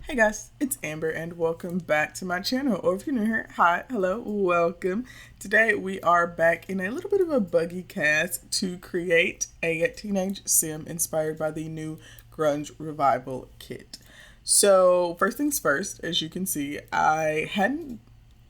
Hey guys, it's Amber and welcome back to my channel. Or if you're new here, hi, hello, welcome. Today we are back in a little bit of a buggy cast to create a teenage sim inspired by the new Grunge Revival Kit. So first things first, as you can see, I hadn't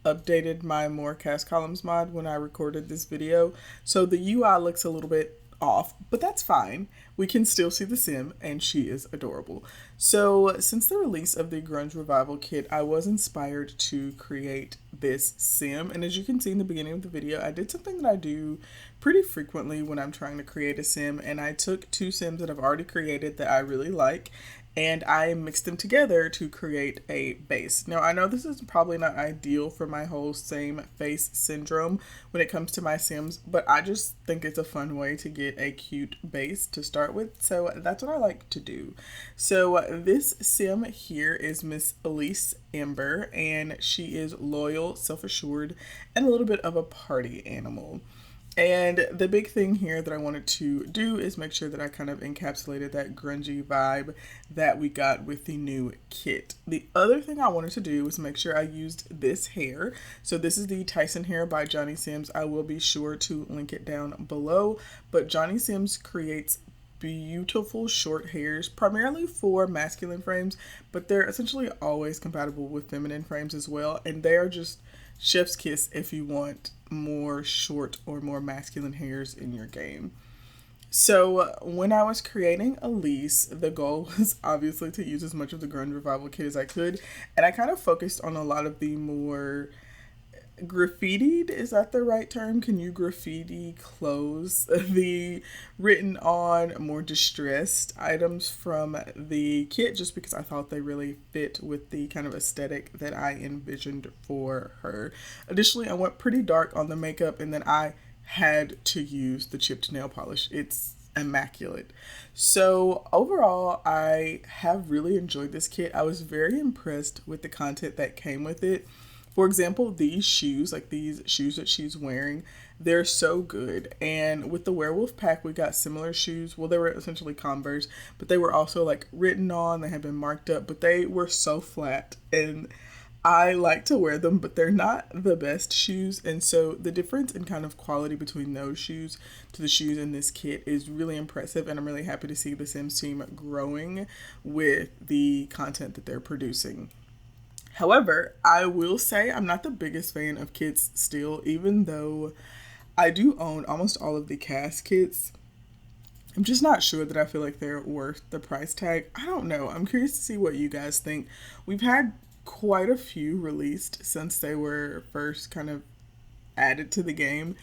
updated my more cast columns mod when I recorded this video. So the UI looks a little bit off, but that's fine. We can still see the sim and she is adorable. So since the release of the Grunge Revival Kit, I was inspired to create this sim. And as you can see in the beginning of the video, I did something that I do pretty frequently when I'm trying to create a sim. And I took two sims that I've already created that I really like and I mixed them together to create a base. Now, I know this is probably not ideal for my whole same face syndrome when it comes to my sims, but I just think it's a fun way to get a cute base to start with, so that's what I like to do. So this sim here is Miss Elise Ember, and she is loyal, self-assured, and a little bit of a party animal. And the big thing here that I wanted to do is make sure that I kind of encapsulated that grungy vibe that we got with the new kit. The other thing I wanted to do was make sure I used this hair. So this is the Tyson hair by Johnny Sims. I will be sure to link it down below. But Johnny Sims creates beautiful short hairs primarily for masculine frames, but they're essentially always compatible with feminine frames as well. And they are just chef's kiss if you want more short or more masculine hairs in your game. So when I was creating Elise, the goal was obviously to use as much of the Grunge Revival Kit as I could, and I kind of focused on a lot of the more graffitied, is that the right term? Can you graffiti clothes? The written on more distressed items from the kit just because I thought they really fit with the kind of aesthetic that I envisioned for her. Additionally, I went pretty dark on the makeup and then I had to use the chipped nail polish. It's immaculate. So overall, I have really enjoyed this kit. I was very impressed with the content that came with it. For example, these shoes, like these shoes that she's wearing, they're so good. And with the werewolf pack, we got similar shoes. Well, they were essentially Converse, but they were also like written on, they had been marked up, but they were so flat. And I like to wear them, but they're not the best shoes. And so the difference in kind of quality between those shoes to the shoes in this kit is really impressive. And I'm really happy to see the Sims team growing with the content that they're producing. However, I will say I'm not the biggest fan of kits still, even though I do own almost all of the cast kits. I'm just not sure that I feel like they're worth the price tag. I don't know. I'm curious to see what you guys think. We've had quite a few released since they were first kind of added to the game.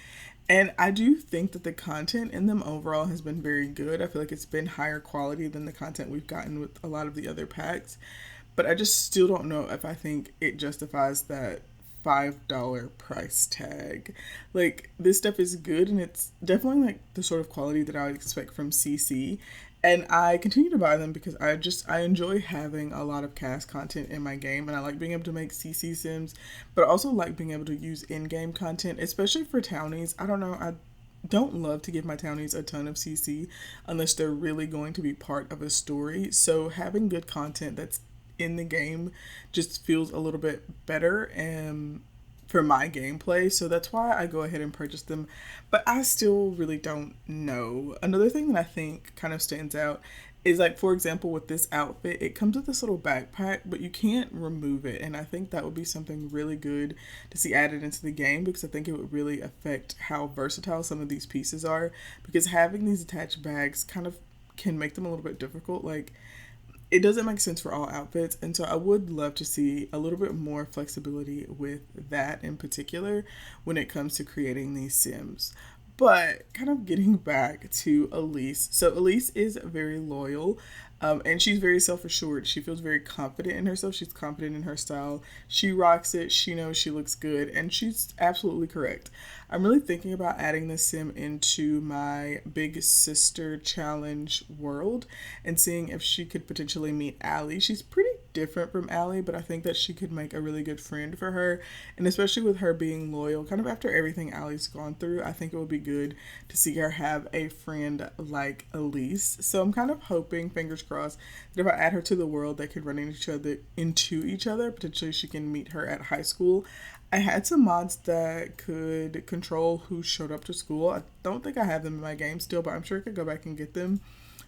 And I do think that the content in them overall has been very good. I feel like it's been higher quality than the content we've gotten with a lot of the other packs. But I just still don't know if I think it justifies that $5 price tag. Like, this stuff is good and it's definitely like the sort of quality that I would expect from CC. And I continue to buy them because I enjoy having a lot of cast content in my game, and I like being able to make CC sims, but I also like being able to use in-game content, especially for townies. I don't know, I don't love to give my townies a ton of CC unless they're really going to be part of a story. So having good content that's in the game just feels a little bit better and for my gameplay, so that's why I go ahead and purchase them. But I still really don't know. Another thing that I think kind of stands out is, like, for example, with this outfit, it comes with this little backpack, but you can't remove it, and I think that would be something really good to see added into the game because I think it would really affect how versatile some of these pieces are, because having these attached bags kind of can make them a little bit difficult. Like, it doesn't make sense for all outfits, and so I would love to see a little bit more flexibility with that in particular when it comes to creating these sims. But kind of getting back to Elise. So Elise is very loyal, and she's very self-assured. She feels very confident in herself. She's confident in her style. She rocks it. She knows she looks good, and she's absolutely correct. I'm really thinking about adding this sim into my Big Sister Challenge world and seeing if she could potentially meet Allie. She's pretty different from Allie, but I think that she could make a really good friend for her. And especially with her being loyal, kind of after everything Allie's gone through, I think it would be good to see her have a friend like Elise. So I'm kind of hoping, fingers crossed, that if I add her to the world, they could run into each other. Potentially she can meet her at high school. I had some mods that could control who showed up to school. I don't think I have them in my game still, but I'm sure I could go back and get them.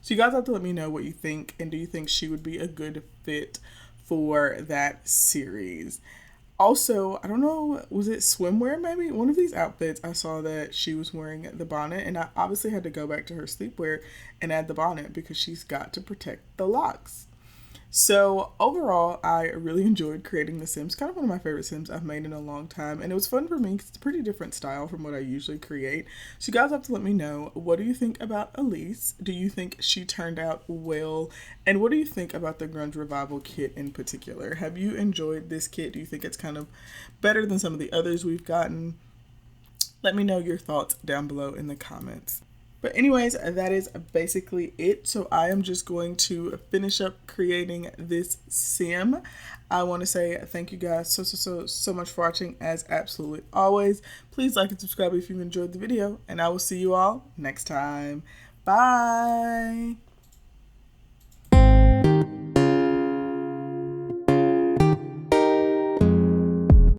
So you guys have to let me know what you think, and do you think she would be a good fit for that series? Also, I don't know, was it swimwear maybe? One of these outfits, I saw that she was wearing the bonnet, and I obviously had to go back to her sleepwear and add the bonnet because she's got to protect the locks. So overall, I really enjoyed creating The Sims. Kind of one of my favorite Sims I've made in a long time, and it was fun for me because it's a pretty different style from what I usually create. So you guys have to let me know, what do you think about Elise? Do you think she turned out well? And what do you think about the Grunge Revival Kit in particular? Have you enjoyed this kit? Do you think it's kind of better than some of the others we've gotten? Let me know your thoughts down below in the comments. But anyways, that is basically it. So I am just going to finish up creating this sim. I want to say thank you guys so much for watching, as absolutely always. Please like and subscribe if you enjoyed the video, and I will see you all next time. Bye.